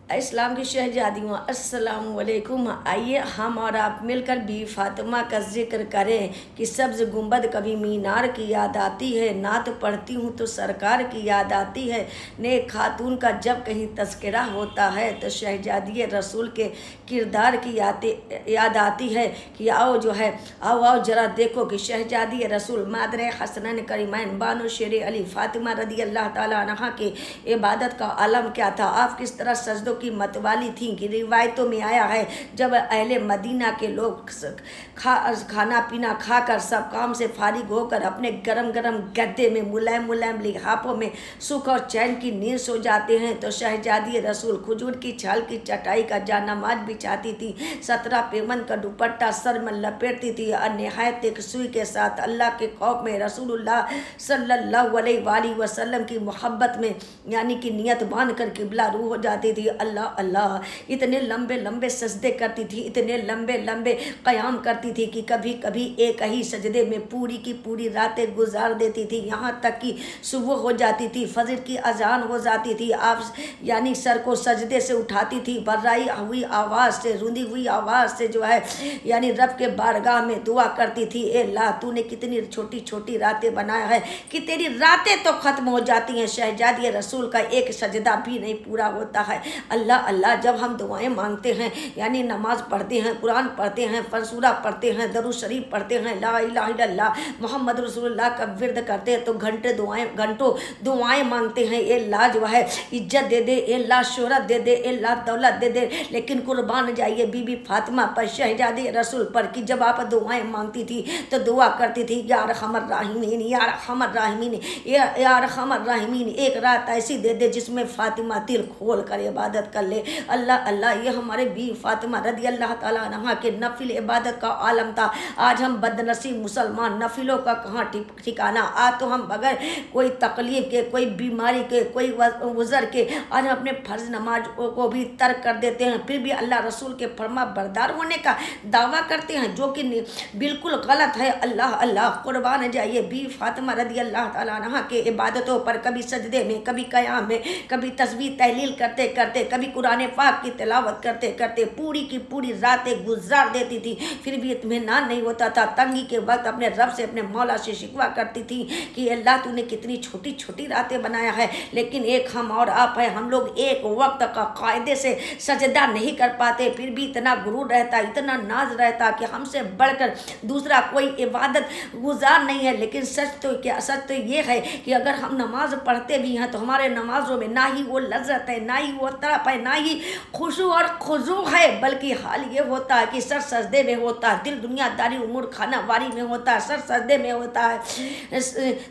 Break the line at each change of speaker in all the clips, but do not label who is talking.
इस्लाम की शहजादियों अस्सलाम वालेकुम। आइए हम और आप मिलकर भी फातिमा का जिक्र करें कि सब्ज़ गुंबद कभी मीनार की याद आती है, नात पढ़ती हूँ तो सरकार की याद आती है। नेक खातून का जब कहीं तज़किरा होता है तो शहजादी रसूल के किरदार की याद आती है कि आओ जो है आओ ज़रा देखो कि शहजादी रसूल मादर हसनैन करीमैन बानो शेर अली फ़ातिमा रदी अल्लाह ताला अन्हा की इबादत का आलम क्या था, आप किस तरह सजदों की मतवाली थी। कि रिवायतों में आया है जब अहले मदीना के लोग खाना पीना खाकर सब काम से फारिग होकर अपने गरम गरम गद्दे में मुलायम मुलायम लिहाफों में सुख और चैन की नींद सो जाते हैं तो शहजादी रसूल खजूर की छाल की चटाई का जानमाज बिछाती थी, 17 पेमन का दुपट्टा सर में लपेटती थी और नहायत एक सुई के साथ अल्लाह के खौफ में रसूलुल्लाह सल्लल्लाहु अलैहि वसल्लम की मोहब्बत में यानी कि नियत बांध कर किबला रूह हो जाती थी। अल्लाह अल्लाह इतने लंबे लंबे सजदे करती थी, इतने लंबे लंबे क़याम करती थी कि कभी कभी एक ही सजदे में पूरी की पूरी रातें गुजार देती थी। यहाँ तक कि सुबह हो जाती थी, फजर की अजान हो जाती थी, आप यानी सर को सजदे से उठाती थी, बर्राई हुई आवाज़ से, रूंधी हुई आवाज़ से जो है यानी रब के बारगाह में दुआ करती थी, ए अल्लाह तूने कितनी छोटी छोटी रातें बनाया है कि तेरी रातें तो ख़त्म हो जाती हैं, शहजादी रसूल का एक सजदा भी नहीं पूरा होता है। अल्लाह अल्लाह जब हम दुआएं मांगते हैं यानी नमाज पढ़ते हैं, कुरान पढ़ते हैं, फरसूरा पढ़ते हैं, दरूद शरीफ पढ़ते हैं, ला इलाहा इल्लल्लाह मोहम्मद रसूलुल्लाह का विर्द करते हैं तो घंटों दुआएं मांगते हैं, ए अल्लाह जो है इज्जत दे दे, ए अल्लाह शोहरत दे दे, ए अल्लाह दौलत दे दे। लेकिन कुर्बान जाइए बीबी फातिमा पर, शहजादी रसूल पर कि जब आप दुआएं मांगती थी तो दुआ करती थी या रहमर राहिमीन, या रहमर राहिमीन, या रहमर राहिमीन, एक रात ऐसी दे दे जिसमें फातिमा दिल खोल कर इबादत कर ले। अल्लाह अल्लाह ये हमारे बीवी फातिमा रदी अल्लाह ताला अन्हा के नफिल इबादत का आलम था। आज हम बदनसीब मुसलमान नफिलों का कहाँ ठिकाना। आज तो हम बगैर कोई तकलीफ के, कोई बीमारी के, कोई वज़र के आज हम अपने फ़र्ज नमाज को भी तर्क कर देते हैं, फिर भी अल्लाह रसूल के फरमा बरदार होने का दावा करते हैं जो कि बिल्कुल गलत है। अल्लाह अल्लाह कुर्बान जाइए बीवी फातिमा रदी अल्लाह ताला अन्हा के इबादतों पर, कभी सजदे में, कभी क़याम में, कभी तस्बीह तहलील करते करते, कभी कुरान पाक की तिलावत करते करते पूरी की पूरी रातें गुजार देती थी, फिर भी इत्मीनान नहीं होता था। तंगी के वक्त अपने रब से, अपने मौला से शिकवा करती थी कि अल्लाह तूने कितनी छोटी छोटी रातें बनाया है। लेकिन एक हम और आप हैं, हम लोग एक वक्त का कायदे से सजदा नहीं कर पाते, फिर भी इतना गुरूर रहता, इतना नाज रहता कि हमसे बढ़कर दूसरा कोई इबादत गुजार नहीं है। लेकिन सच तो ये है कि अगर हम नमाज पढ़ते भी हैं तो हमारे नमाजों में ना ही वो लज्जत है, ना ही वो तरफ है, ना ही खुशू और खुजू है, बल्कि हाल ये होता है कि सर सजदे में होता है, दिल दुनियादारी उमूर खानावारी में होता है, सर सजदे में होता है,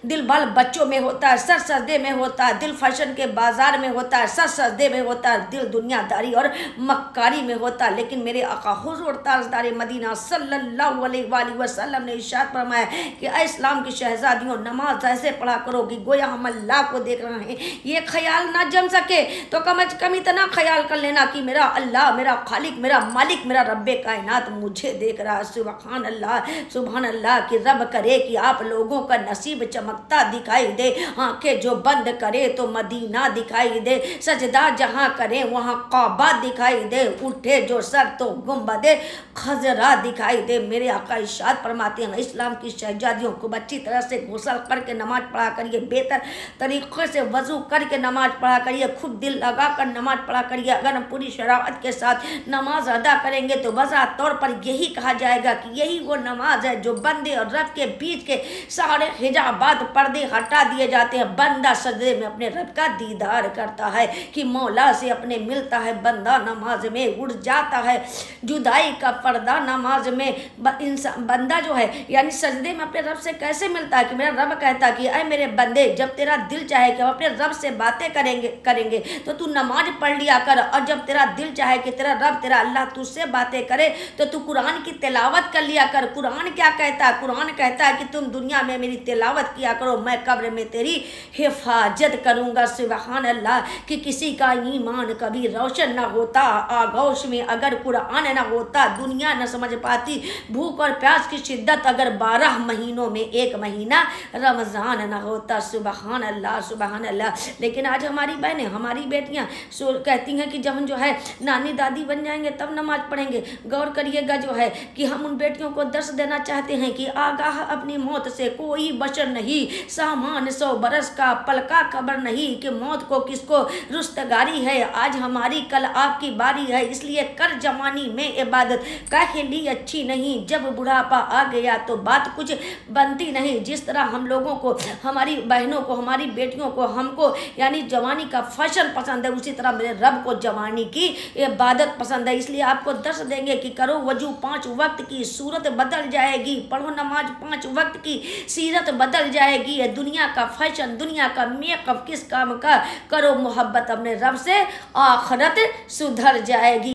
दिल बाल बच्चों में होता है, सर सजदे में होता है, दिल फैशन के बाजार में होता है, सर सजदे में होता है, दिल दुनियादारी और मक्कारी में होता है। लेकिन मेरे आका हुजूर ताजदार मदीना सल्लल्लाहु अलैहि वसल्लम ने इरशाद फरमाया कि इस्लाम की शहजादियों नमाज ऐसे पढ़ा करो कि गोया हम अल्लाह को देख रहे हैं। ये ख्याल ना जम सके तो कम अज कम इतना ख्याल कर लेना कि मेरा अल्लाह, मेरा खालिक, मेरा मालिक, मेरा रब्बे कायनात मुझे देख रहा है। सुभान अल्लाह कि रब करे कि आप लोगों का नसीब चमकता दिखाई दे, आंखें जो बंद करे तो मदीना दिखाई दे, सजदा जहाँ करे वहाँ काबा दिखाई दे, उठे जो सर तो गुंबदे खजरा दिखाई दे। मेरे आका इरशाद फरमाते हैं इस्लाम की शहजादियों को अच्छी तरह से गुस्ल करके नमाज पढ़ा करिए, बेहतर तरीक़े से वज़ू करके नमाज पढ़ा करिए, खुद दिल लगा कर नमाज पढ़ा करिए। अगर हम पूरी शराअत के साथ नमाज अदा करेंगे तो वज़ा तौर पर यही कहा जाएगा कि यही वो नमाज है जो बंदे और रब के बीच के सारे हिजाबात पर्दे हटा दिए जाते हैं। बंदा सजदे में अपने रब का दीदार करता है कि मौला से अपने मिलता है, बंदा नमाज में उड़ जाता है जुदाई का पर्दा नमाज में। इंसान बंदा जो है यानी सजदे में अपने रब से कैसे मिलता है कि मेरा रब कहता कि अरे मेरे बंदे जब तेरा दिल चाहे कि हम अपने रब से बातें करेंगे तो तू नमाज पढ़ लिया कर, और जब तेरा दिल चाहे कि तेरा रब तेरा अल्लाह तुझसे बातें करे तो तू कुरान की तिलावत कर लिया कर। कुरान क्या कहता है? कुरान कहता है कि तुम दुनिया में मेरी तिलावत किया करो, मैं कब्र में तेरी हिफाजत करूँगा। सुभान अल्लाह कि किसी का ईमान कभी रोशन ना होता आगोश में अगर कुरान ना होता, दुनिया न समझ पाती भूख और प्यास की शिद्दत अगर 12 महीनों में एक महीना रमज़ान ना होता। सुभान अल्लाह सुभान अल्लाह। लेकिन आज हमारी बहनें, हमारी बेटियाँ कहती हैं कि जब हम जो है नानी दादी बन जाएंगे तब नमाज पढ़ेंगे। गौर करिएगा जो है कि हम उन बेटियों को दर्श देना चाहते हैं कि आगाह अपनी मौत से कोई बशर नहीं, सामान 100 बरस का पल का खबर नहीं कि मौत को किसको रुस्तगारी है। आज हमारी कल आपकी बारी है, इसलिए कर जवानी में इबादत काहे ली अच्छी नहीं, जब बुढ़ापा आ गया तो बात कुछ बनती नहीं। जिस तरह हम लोगों को, हमारी बहनों को, हमारी बेटियों को, हमको यानी जवानी का फैशन पसंद है, उसी तरह मेरे रब को जवानी की इबादत पसंद है। इसलिए आपको दर्श देंगे कि करो वजू 5 वक्त की सूरत बदल जाएगी, पढ़ो नमाज 5 वक्त की सीरत बदल जाएगी। ये दुनिया का फैशन, दुनिया का मेकअप किस काम का, करो मोहब्बत अपने रब से, आखिरत सुधर जाएगी।